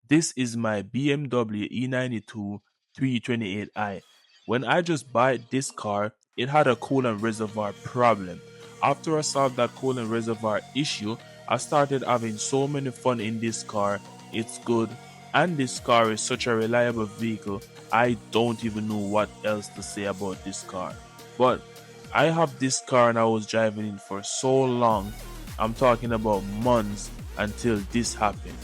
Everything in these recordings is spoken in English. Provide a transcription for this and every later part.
This is my BMW E92 328i. When I just bought this car, it had a coolant reservoir problem. After I solved that coolant reservoir issue, I started having so many fun in this car. It's good. And this car is such a reliable vehicle. I don't even know what else to say about this car. But I have this car and I was driving it for so long. I'm talking about months until this happened.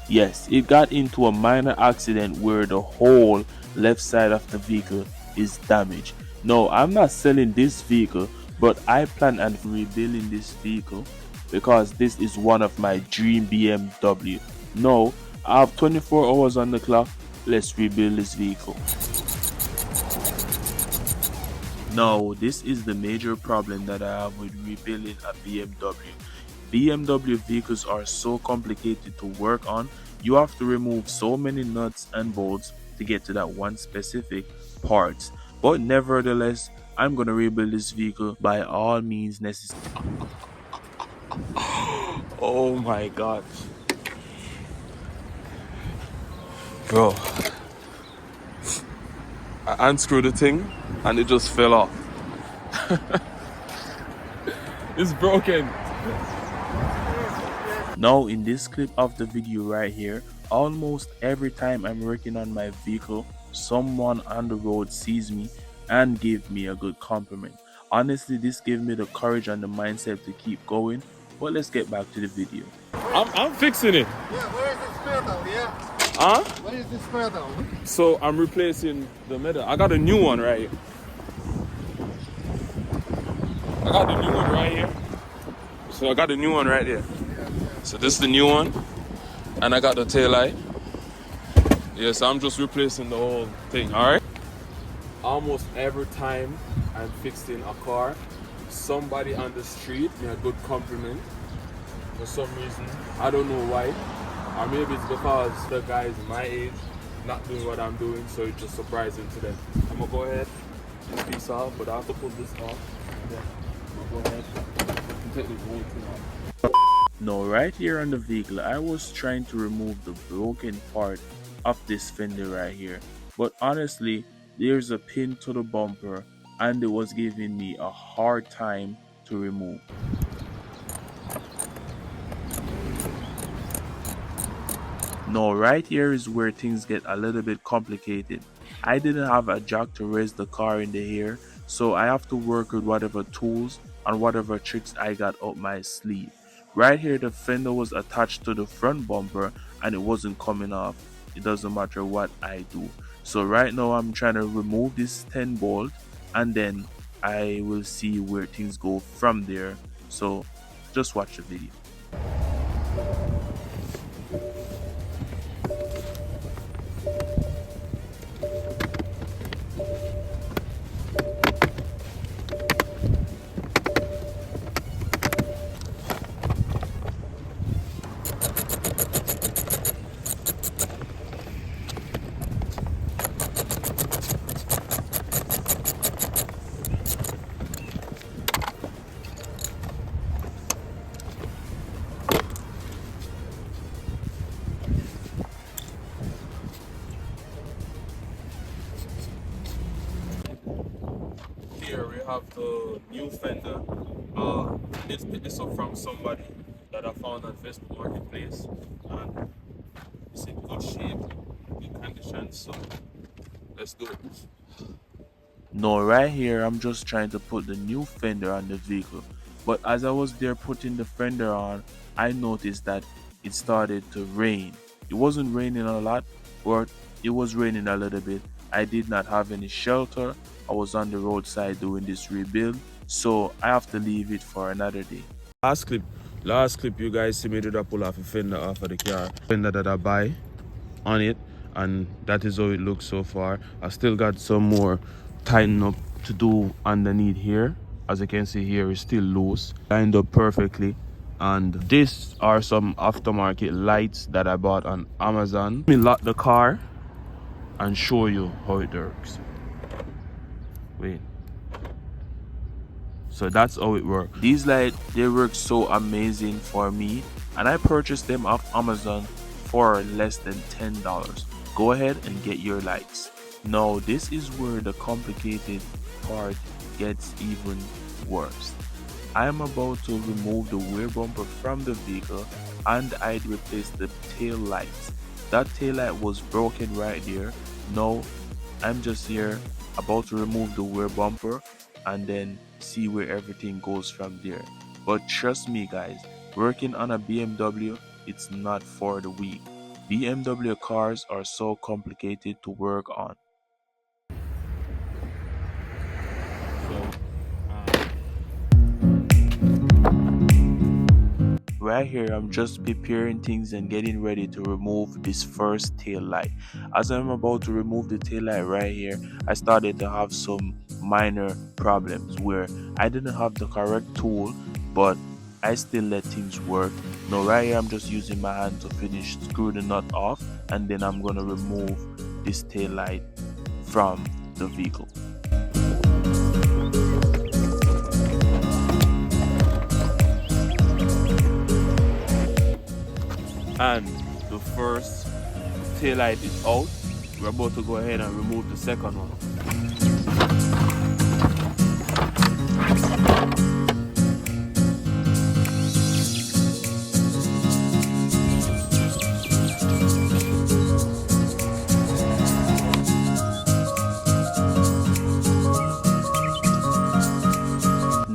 Yes, it got into a minor accident where the whole left side of the vehicle is damaged. No, I'm not selling this vehicle, but I plan on rebuilding this vehicle because this is one of my dream BMW. No, I have 24 hours on the clock. Let's rebuild this vehicle. Now, this is the major problem that I have with rebuilding a BMW. BMW vehicles are so complicated to work on. You have to remove so many nuts and bolts to get to that one specific part. But nevertheless, I'm gonna rebuild this vehicle by all means necessary. Oh my god. Bro, I unscrewed the thing and it just fell off. It's broken. Now in this clip of the video right here, almost every time I'm working on my vehicle, someone on the road sees me and give me a good compliment. Honestly, this gave me the courage and the mindset to keep going. But let's get back to the video. I'm fixing it. Yeah, where is this pedal? Yeah. Huh? Where is this pedal? So I'm replacing the metal. I got a new one right here. I got the new one right here. So I got the new one right there. So this is the new one. And I got the tail light. Yes, I'm just replacing the whole thing, alright? Almost every time I'm fixing a car, somebody on the street me a good compliment. For some reason, I don't know why. Or maybe it's because the guys my age not doing what I'm doing, so it's just surprising to them. I'm gonna go ahead and piece off, but I have to pull this off. Yeah, I'm gonna go ahead and take the whole thing off. Now right here on the vehicle, I was trying to remove the broken part of this fender right here, but honestly there's a pin to the bumper and it was giving me a hard time to remove. Now right here is where things get a little bit complicated. I didn't have a jack to raise the car in the air, so I have to work with whatever tools and whatever tricks I got up my sleeve. Right here the fender was attached to the front bumper and it wasn't coming off. It doesn't matter what I do. So right now I'm trying to remove this 10 bolt and then I will see where things go from there. So just watch the video. Here we have the new fender. Let's pick this up from somebody that I found on Facebook Marketplace, and it's in good shape, good condition. So let's do it. No, right here I'm just trying to put the new fender on the vehicle, but as I was there putting the fender on, I noticed that it started to rain. It wasn't raining a lot, but it was raining a little bit. I did not have any shelter. I was on the roadside doing this rebuild, so I have to leave it for another day. Last clip you guys see me did I pull off a fender off of the car. Fender that I buy on it, and that is how it looks so far. I still got some more tighten up to do underneath here. As you can see here, it's still loose, lined up perfectly. And these are some aftermarket lights that I bought on Amazon. Let me lock the car and show you how it works. Wait. So that's how it works. These lights, they work so amazing for me, and I purchased them off Amazon for less than $10. Go ahead and get your lights. Now this is where the complicated part gets even worse. I am about to remove the rear bumper from the vehicle and I'd replace the tail lights. That tail light was broken right there. Now I'm just here about to remove the rear bumper and then see where everything goes from there. But trust me guys, working on a BMW, it's not for the weak. BMW cars are so complicated to work on. So right here, I'm just preparing things and getting ready to remove this first tail light. As I'm about to remove the tail light right here, I started to have some minor problems where I didn't have the correct tool, but I still let things work. Now right here, I'm just using my hand to finish screw the nut off, and then I'm gonna remove this tail light from the vehicle. And the first tail light is out. We're about to go ahead and remove the second one.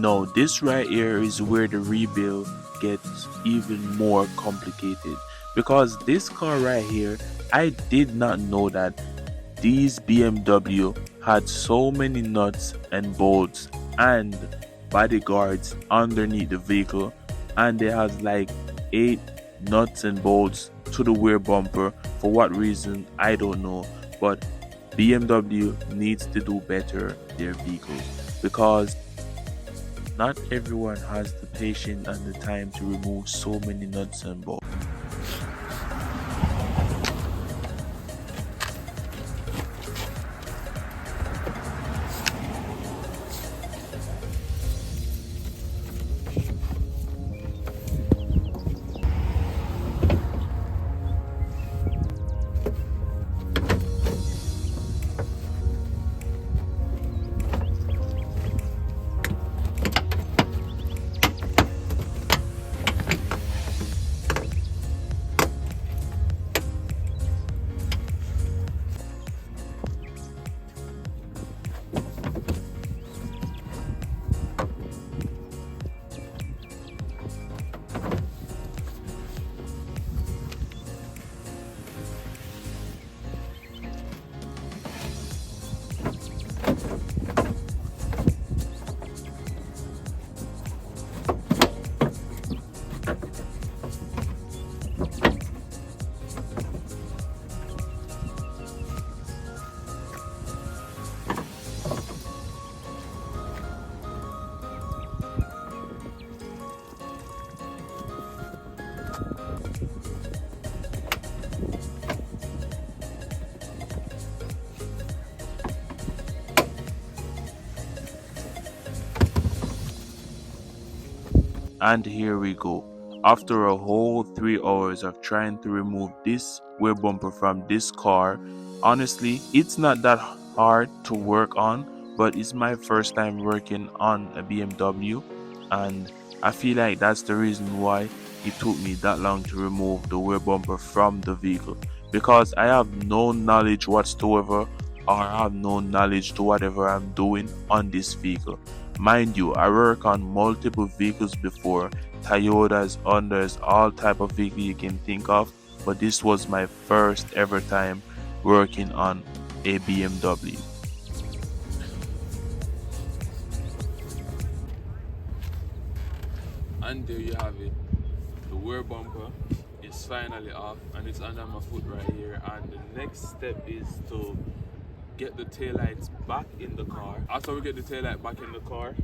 Now this right here is where the rebuild gets even more complicated, because this car right here, I did not know that these BMW had so many nuts and bolts and body guards underneath the vehicle, and they has like 8 nuts and bolts to the rear bumper. For what reason, I don't know, but BMW needs to do better their vehicles, because not everyone has the patience and the time to remove so many nuts and bolts. And here we go. After a whole 3 hours of trying to remove this rear bumper from this car, honestly, it's not that hard to work on, but it's my first time working on a BMW, and I feel like that's the reason why it took me that long to remove the rear bumper from the vehicle, because I have no knowledge whatsoever, or I have no knowledge to whatever I'm doing on this vehicle. Mind you, I work on multiple vehicles before, Toyotas, Hondas, all type of vehicle you can think of, but this was my first ever time working on a BMW. And there you have it. The rear bumper is finally off and it's under my foot right here, and the next step is to get the taillights back in the car. After we get the taillight back in the car,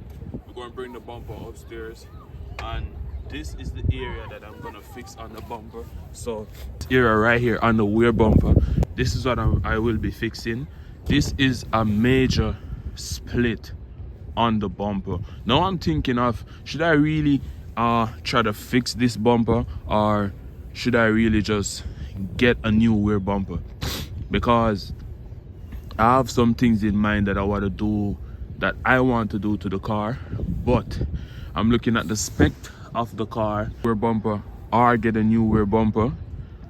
we're going to bring the bumper upstairs, and this is the area that I'm going to fix on the bumper. So this area right here on the rear bumper, this is what I will be fixing. This is a major split on the bumper. Now I'm thinking of, should I really try to fix this bumper, or should I really just get a new rear bumper, because I have some things in mind that I want to do, that I want to do to the car, but I'm looking at the spec of the car, rear bumper, or get a new rear bumper,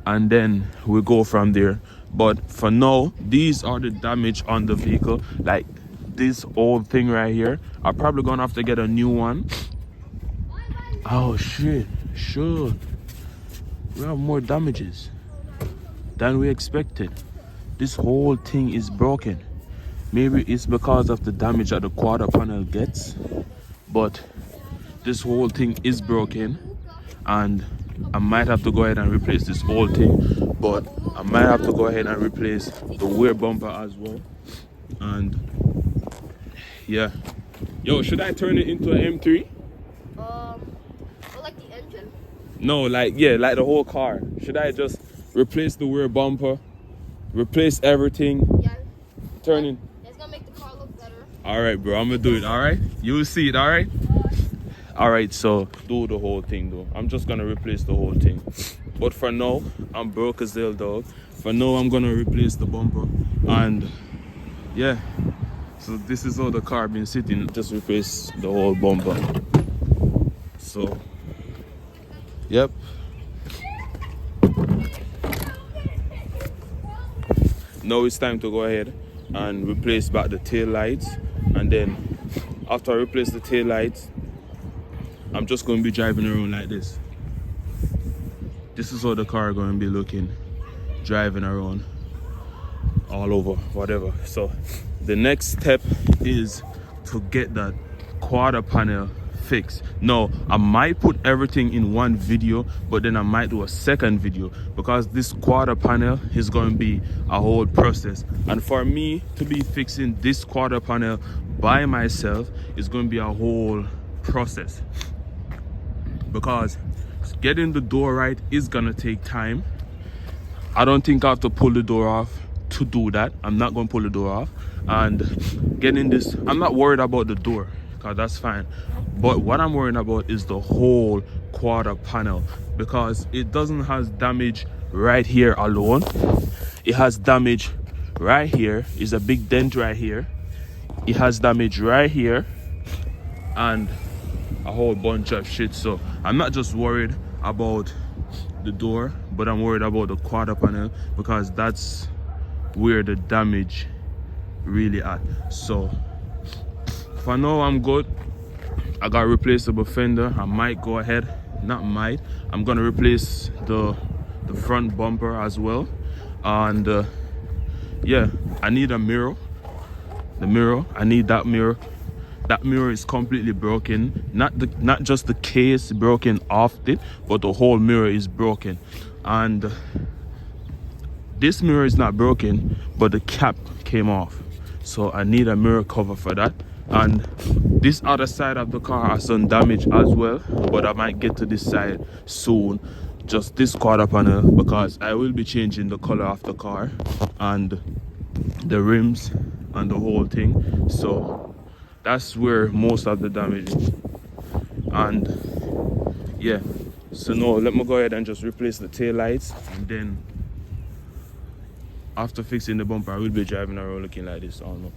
and then we go from there. But for now, these are the damage on the vehicle. Like this old thing right here, I'm probably gonna have to get a new one. Oh shit, sure, we have more damages than we expected. This whole thing is broken. Maybe it's because of the damage that the quarter panel gets, but this whole thing is broken, and I might have to go ahead and replace this whole thing, but I might have to go ahead and replace the rear bumper as well. And yeah, yo, should I turn it into an M3? Or like the engine? No, like, yeah, like the whole car. Should I just replace the rear bumper, replace everything, Yeah. turn it? It's gonna make the car look better. All right, bro, I'm gonna do it. All right, you will see it. All right. All right, so do the whole thing though. I'm just gonna replace the whole thing. But for now, I'm broke as hell, dog. For now, I'm gonna replace the bumper, and yeah. So this is how the car been sitting. Just replace the whole bumper. So, yep. Now it's time to go ahead and replace back the tail lights, and then after I replace the tail lights, I'm just going to be driving around like this. This is how the car going to be looking, driving around all over, whatever. So the next step is to get that quarter panel fixed. Now, I might put everything in one video, but then I might do a second video, because this quarter panel is going to be a whole process. And for me to be fixing this quarter panel by myself is going to be a whole process, because getting the door right is gonna take time. I don't think I have to pull the door off to do that. I'm not gonna pull the door off. And getting this, I'm not worried about the door, because that's fine. But what I'm worried about is the whole quarter panel, because it doesn't have damage right here alone. It has damage right here. It's a big dent right here. It has damage right here, and a whole bunch of shit. So I'm not just worried about the door, but I'm worried about the quarter panel, because that's where the damage really at. So for now, I'm good. I got a replaceable fender. I might go ahead, not might, I'm gonna replace the front bumper as well. And yeah, I need a mirror. The mirror, I need that mirror. That mirror is completely broken. Not just the case broken off it, but the whole mirror is broken. And this mirror is not broken, but the cap came off. So I need a mirror cover for that. And this other side of the car has some damage as well, but I might get to this side soon. Just this quarter panel, because I will be changing the color of the car and the rims and the whole thing. So that's where most of the damage is. And yeah, so now let me go ahead and just replace the tail lights, and then after fixing the bumper, I will be driving around looking like this. I don't know.